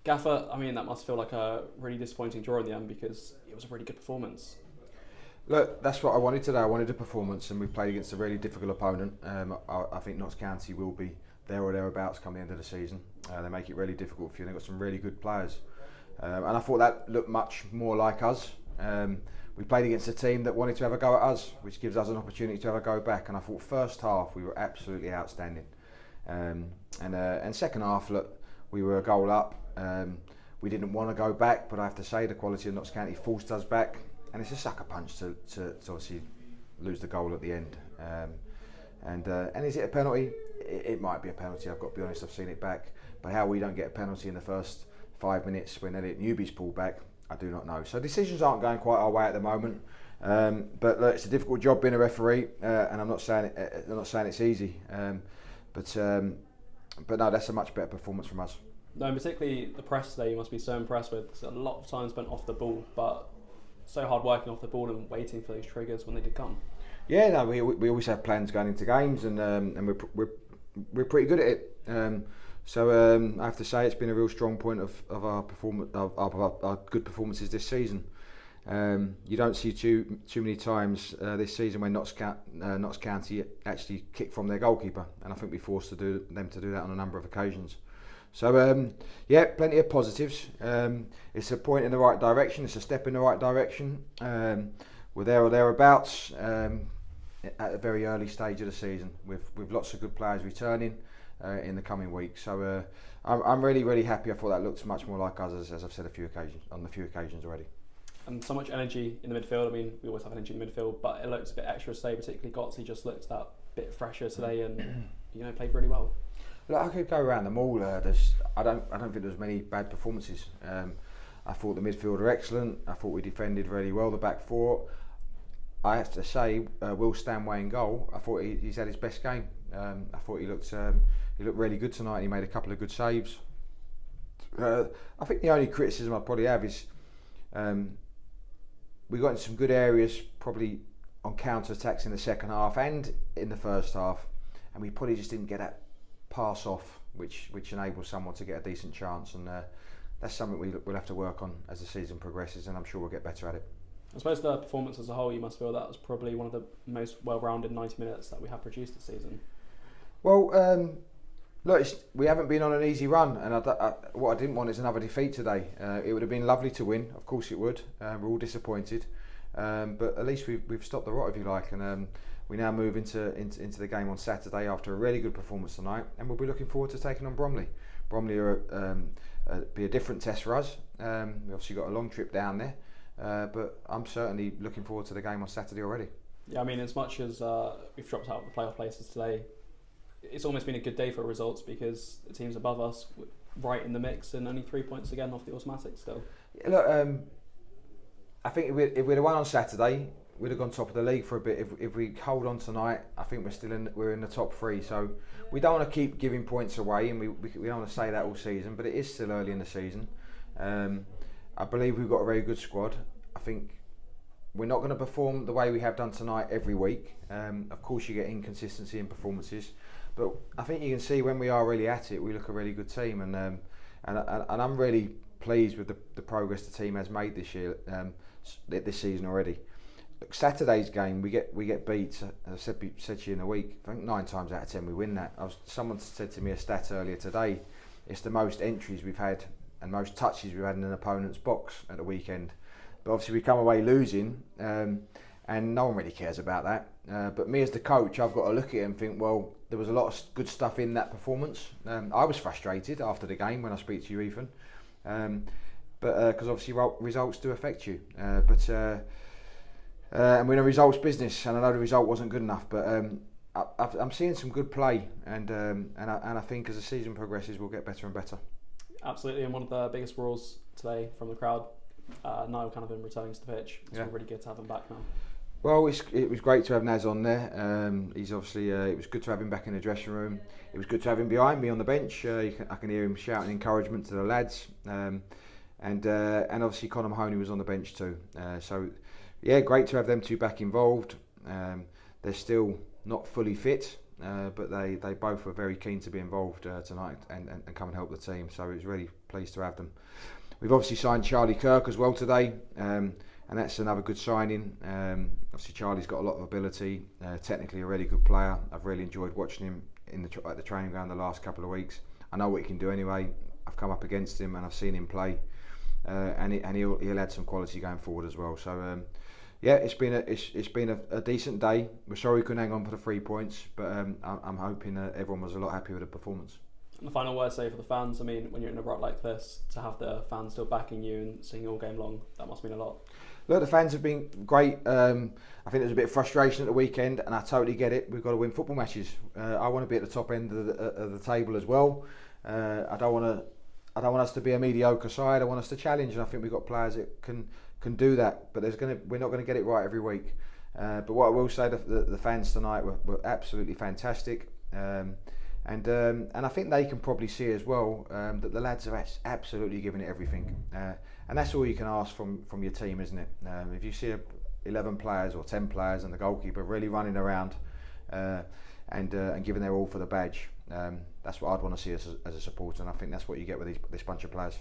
Gaffer, I mean, that must feel like a really disappointing draw in the end because it was a really good performance. Look, that's what I wanted today. I wanted a performance, and we played against a really difficult opponent. I think Notts County will be there or thereabouts come the end of the season. They make it really difficult for you. They've got some really good players. And I thought that looked much more like us. We played against a team that wanted to have a go at us, which gives us an opportunity to have a go back. And I thought first half we were absolutely outstanding. And second half, look, we were a goal up. We didn't want to go back, but I have to say the quality of Notts County forced us back. And it's a sucker punch to obviously lose the goal at the end. And is it a penalty? It might be a penalty. I've got to be honest. I've seen it back. But how we don't get a penalty in the first 5 minutes when Elliot Newby's pulled back, I do not know. So decisions aren't going quite our way at the moment. But look, it's a difficult job being a referee, and I'm not saying it's easy. But no, that's a much better performance from us. No, and particularly the press today, you must be so impressed with because a lot of time spent off the ball, but so hard working off the ball and waiting for those triggers when they did come. Yeah, no, we always have plans going into games, and we're pretty good at it. So I have to say it's been a real strong point of our performance, of our good performances this season. You don't see too many times this season when Notts County actually kick from their goalkeeper, and I think we forced them to do that on a number of occasions. So yeah, plenty of positives. It's a point in the right direction. It's a step in the right direction. We're there or thereabouts at a very early stage of the season with lots of good players returning in the coming weeks. So I'm really happy. I thought that looked much more like us, as I've said a few occasions already. And so much energy in the midfield. I mean, we always have energy in the midfield, but it looks a bit extra today. Particularly Gottsy just looked that bit fresher today, and played really well. Look, I could go around them all. I don't think there was many bad performances. I thought the midfield were excellent. I thought we defended really well. The back four. I have to say, Will Stanway in goal. I thought he's had his best game. I thought he looked really good tonight. He made a couple of good saves. I think the only criticism I probably have is we got into some good areas, probably on counter attacks in the second half and in the first half, and we probably just didn't get that pass off, which enables someone to get a decent chance, and that's something we'll have to work on as the season progresses, and I'm sure we'll get better at it. I suppose the performance as a whole, you must feel that was probably one of the most well-rounded 90 minutes that we have produced this season. Well, look, we haven't been on an easy run, and what I didn't want is another defeat today. It would have been lovely to win, of course it would. We're all disappointed, but at least we've stopped the rot, if you like, and we now move into the game on Saturday after a really good performance tonight, and we'll be looking forward to taking on Bromley. Bromley be a different test for us. We obviously got a long trip down there, but I'm certainly looking forward to the game on Saturday already. Yeah, I mean, as much as we've dropped out of the playoff places today, it's almost been a good day for results because the teams above us right in the mix and only 3 points again off the automatic still. Yeah, look, I think if we'd have won on Saturday, we'd have gone top of the league for a bit. If we hold on tonight, I think we're in the top three. So we don't want to keep giving points away, and we don't want to say that all season. But it is still early in the season. I believe we've got a very good squad. I think we're not going to perform the way we have done tonight every week. Of course, you get inconsistency in performances, but I think you can see when we are really at it, we look a really good team, and I'm really pleased with the progress the team has made this year, this season already. Look, Saturday's game, we get beat. As I said to you in a week, I think 9 times out of 10 we win that. Someone said to me a stat earlier today. It's the most entries we've had and most touches we've had in an opponent's box at the weekend. But obviously we come away losing, and no one really cares about that. But me as the coach, I've got to look at it and think, well, there was a lot of good stuff in that performance. I was frustrated after the game when I speak to you, Ethan, but because obviously results do affect you. And we're in a results business, and I know the result wasn't good enough, but I'm seeing some good play, and I think as the season progresses, we'll get better and better. Absolutely, and one of the biggest roars today from the crowd, Niall Canavan returning to the pitch. It's really good to have him back now. Well, it was great to have Naz on there. He's obviously it was good to have him back in the dressing room. It was good to have him behind me on the bench. I can hear him shouting encouragement to the lads, and obviously Conor Mahoney was on the bench too. So yeah, great to have them two back involved. They're still not fully fit, but they both were very keen to be involved tonight and come and help the team. So it was really pleased to have them. We've obviously signed Charlie Kirk as well today, and that's another good signing. Obviously Charlie's got a lot of ability, technically a really good player. I've really enjoyed watching him at the training ground the last couple of weeks. I know what he can do anyway. I've come up against him and I've seen him play, and he'll add some quality going forward as well. So yeah, it's been a decent day. We're sorry we couldn't hang on for the 3 points, but I'm hoping everyone was a lot happier with the performance. And the final word, say, for the fans, I mean, when you're in a rut like this, to have the fans still backing you and singing all game long, that must mean a lot. Look, the fans have been great. I think there was a bit of frustration at the weekend, and I totally get it. We've got to win football matches. I want to be at the top end of the table as well. I don't want us to be a mediocre side. I want us to challenge, and I think we've got players that can do that. But we're not going to get it right every week. But what I will say, the fans tonight were absolutely fantastic. And I think they can probably see as well that the lads are absolutely giving it everything, and that's all you can ask from your team, isn't it? If you see 11 players or 10 players and the goalkeeper really running around and giving their all for the badge, that's what I'd want to see as a supporter, and I think that's what you get with this bunch of players.